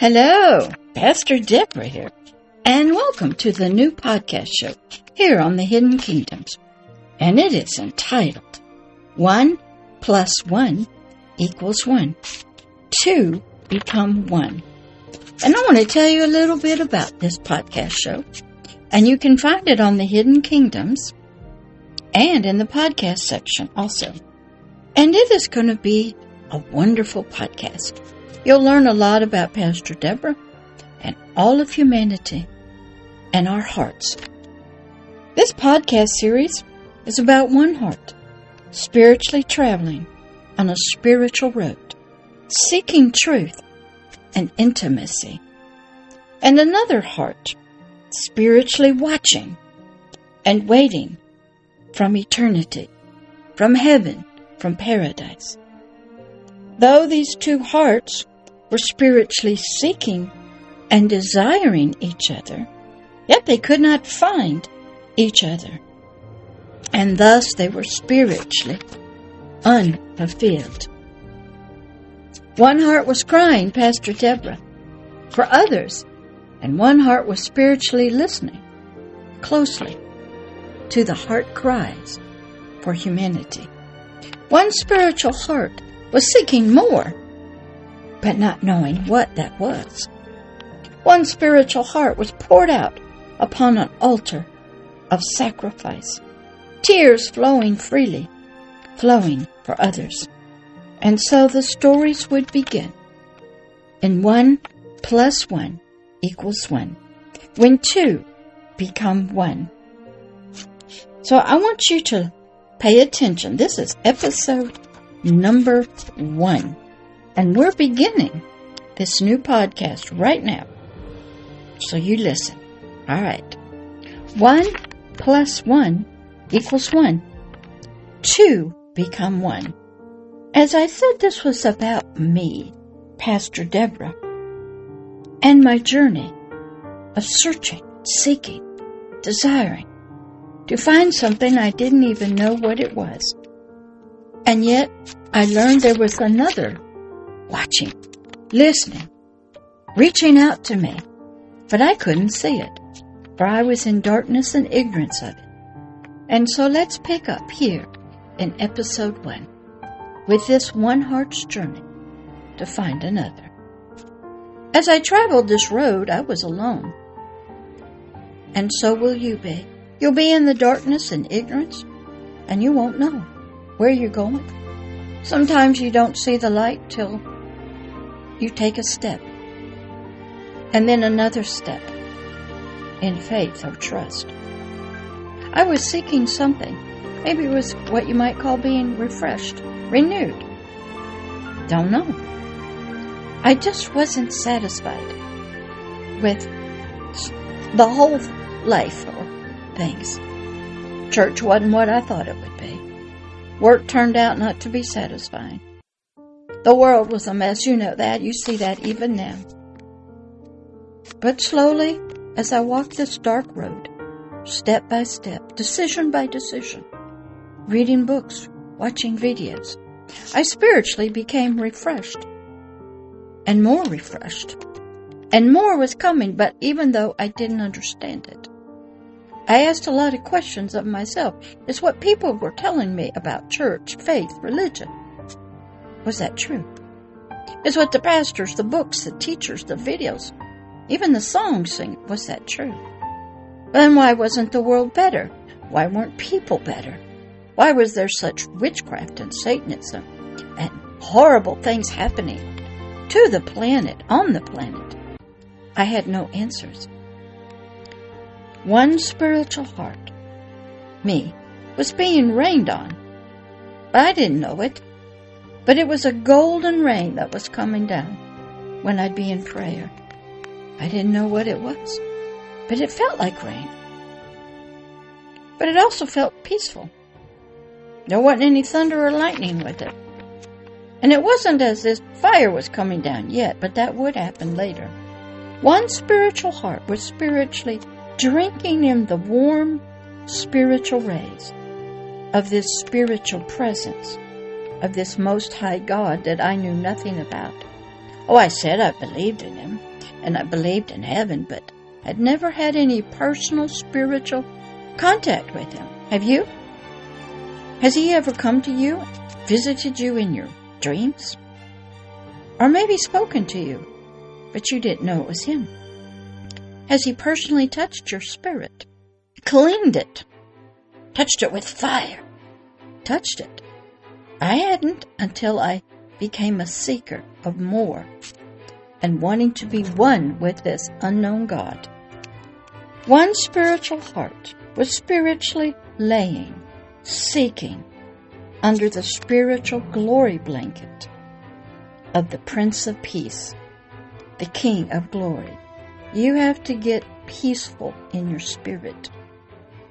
Hello, Pastor Deborah here, and welcome to the new podcast show here on the Hidden Kingdoms. And it is entitled 1 + 1 = 1. 2 become 1. And I want to tell you a little bit about this podcast show. And you can find it on the Hidden Kingdoms and in the podcast section also. And it is going to be a wonderful podcast. You'll learn a lot about Pastor Deborah and all of humanity and our hearts. This podcast series is about one heart, spiritually traveling on a spiritual road, seeking truth and intimacy, and another heart, spiritually watching and waiting from eternity, from heaven, from paradise. Though these two hearts were spiritually seeking and desiring each other, yet they could not find each other, and thus they were spiritually unfulfilled. One heart was crying, Pastor Deborah, for others, and one heart was spiritually listening closely to the heart cries for humanity. One spiritual heart was seeking more, but not knowing what that was. One spiritual heart was poured out upon an altar of sacrifice, tears flowing freely, flowing for others. And so the stories would begin. In 1 + 1 = 1. When 2 become 1. So I want you to pay attention. This is episode number 1. And we're beginning this new podcast right now. So you listen. All right. 1 + 1 = 1. 2 become 1. As I said, this was about me, Pastor Deborah, and my journey of searching, seeking, desiring to find something I didn't even know what it was. And yet, I learned there was another watching, listening, reaching out to me, but I couldn't see it, for I was in darkness and ignorance of it. And so let's pick up here in episode 1 with this one heart's journey to find another. As I traveled this road, I was alone. And so will you be. You'll be in the darkness and ignorance, and you won't know where you're going. Sometimes you don't see the light till you take a step, and then another step in faith or trust. I was seeking something. Maybe it was what you might call being refreshed, renewed. Don't know. I just wasn't satisfied with the whole life or things. Church wasn't what I thought it would be. Work turned out not to be satisfying. The world was a mess. You know that. You see that even now. But slowly, as I walked this dark road, step by step, decision by decision, reading books, watching videos, I spiritually became refreshed. And more refreshed. And more was coming, but even though I didn't understand it, I asked a lot of questions of myself. It's what people were telling me about church, faith, religion. Was that true? It's what the pastors, the books, the teachers, the videos, even the songs sing. Was that true? Then why wasn't the world better? Why weren't people better? Why was there such witchcraft and Satanism and horrible things happening to the planet, on the planet? I had no answers. One spiritual heart, me, was being rained on. I didn't know it, but it was a golden rain that was coming down when I'd be in prayer. I didn't know what it was, but it felt like rain. But it also felt peaceful. There wasn't any thunder or lightning with it. And it wasn't as if fire was coming down yet, but that would happen later. One spiritual heart was spiritually drinking in the warm spiritual rays of this spiritual presence of this Most High God that I knew nothing about. Oh, I said I believed in Him. and I believed in heaven, but had never had any personal spiritual contact with him. Have you? Has he ever come to you, visited you in your dreams? Or maybe spoken to you, but you didn't know it was him? Has he personally touched your spirit, cleaned it, touched it with fire, touched it? I hadn't until I became a seeker of more and wanting to be one with this unknown God. One spiritual heart was spiritually laying, seeking under the spiritual glory blanket of the Prince of Peace, the King of Glory. You have to get peaceful in your spirit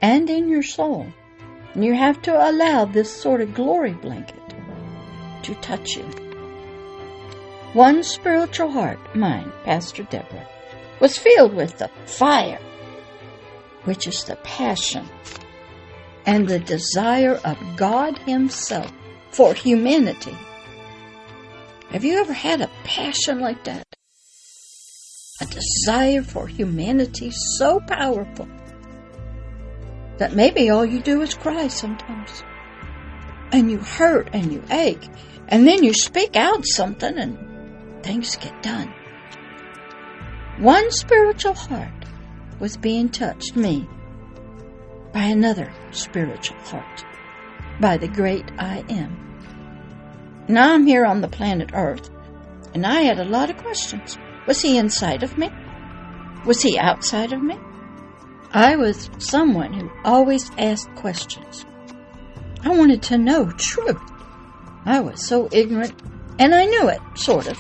and in your soul. And you have to allow this sort of glory blanket to touch you. One spiritual heart, mine, Pastor Deborah, was filled with the fire, which is the passion and the desire of God Himself for humanity. Have you ever had a passion like that? A desire for humanity so powerful that maybe all you do is cry sometimes. And you hurt and you ache. And then you speak out something and things get done. One spiritual heart was being touched, me, by another spiritual heart, by the great I Am. Now I'm here on the planet Earth, and I had a lot of questions. Was he inside of me? Was he outside of me? I was someone who always asked questions. I wanted to know truth. I was so ignorant, and I knew it, sort of.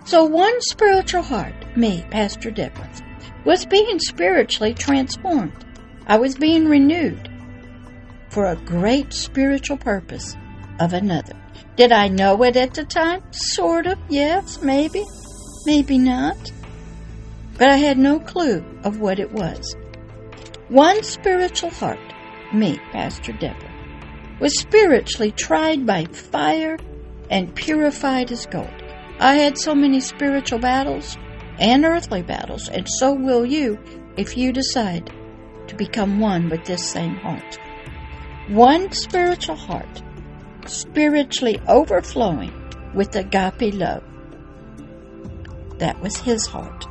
So one spiritual heart, me, Pastor Deborah, was being spiritually transformed. I was being renewed for a great spiritual purpose of another. Did I know it at the time? Sort of, yes, maybe, maybe not. But I had no clue of what it was. One spiritual heart, me, Pastor Deborah, was spiritually tried by fire and purified as gold. I had so many spiritual battles and earthly battles, and so will you if you decide to become one with this same heart. One spiritual heart, spiritually overflowing with agape love. That was his heart.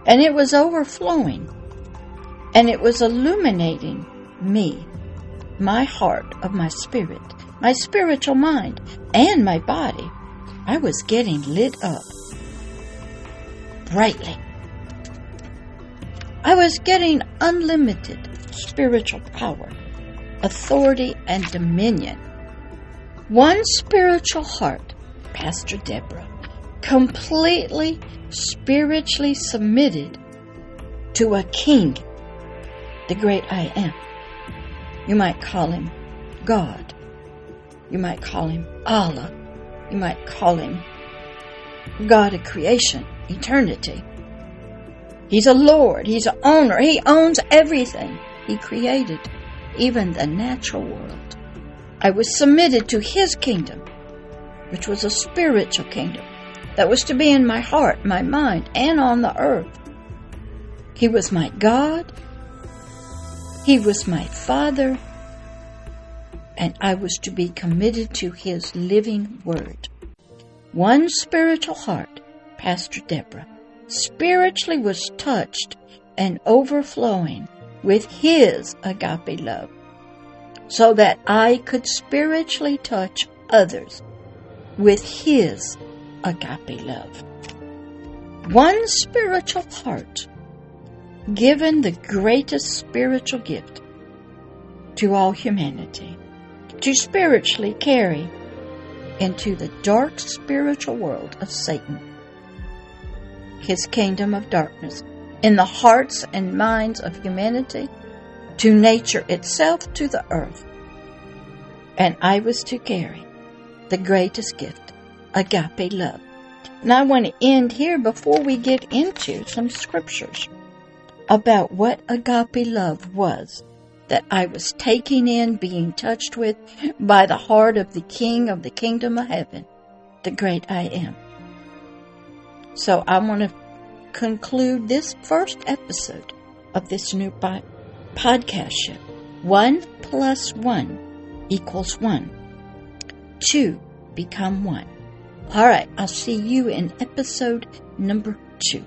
And it was overflowing, and it was illuminating me, my heart of my spirit, my spiritual mind, and my body. I was getting lit up brightly. I was getting unlimited spiritual power, authority, and dominion. One spiritual heart, Pastor Deborah, completely spiritually submitted to a king, the great I Am. You might call him God. You might call him Allah. You might call him God of creation, eternity. He's a Lord. He's an owner. He owns everything. He created even the natural world. I was submitted to his kingdom, which was a spiritual kingdom that was to be in my heart, my mind, and on the earth. He was my God. He was my Father. And I was to be committed to his living word. One spiritual heart, Pastor Deborah, spiritually was touched and overflowing with his agape love, so that I could spiritually touch others with his agape love. One spiritual heart, given the greatest spiritual gift to all humanity, to spiritually carry into the dark spiritual world of Satan, his kingdom of darkness, in the hearts and minds of humanity, to nature itself, to the earth. And I was to carry the greatest gift, agape love. And I want to end here before we get into some scriptures about what agape love was that I was taking in, being touched with by the heart of the King of the kingdom of heaven, the great I Am. So I want to conclude this first episode of this new podcast show. 1 + 1 = 1. 2 become 1. All right, I'll see you in episode number 2.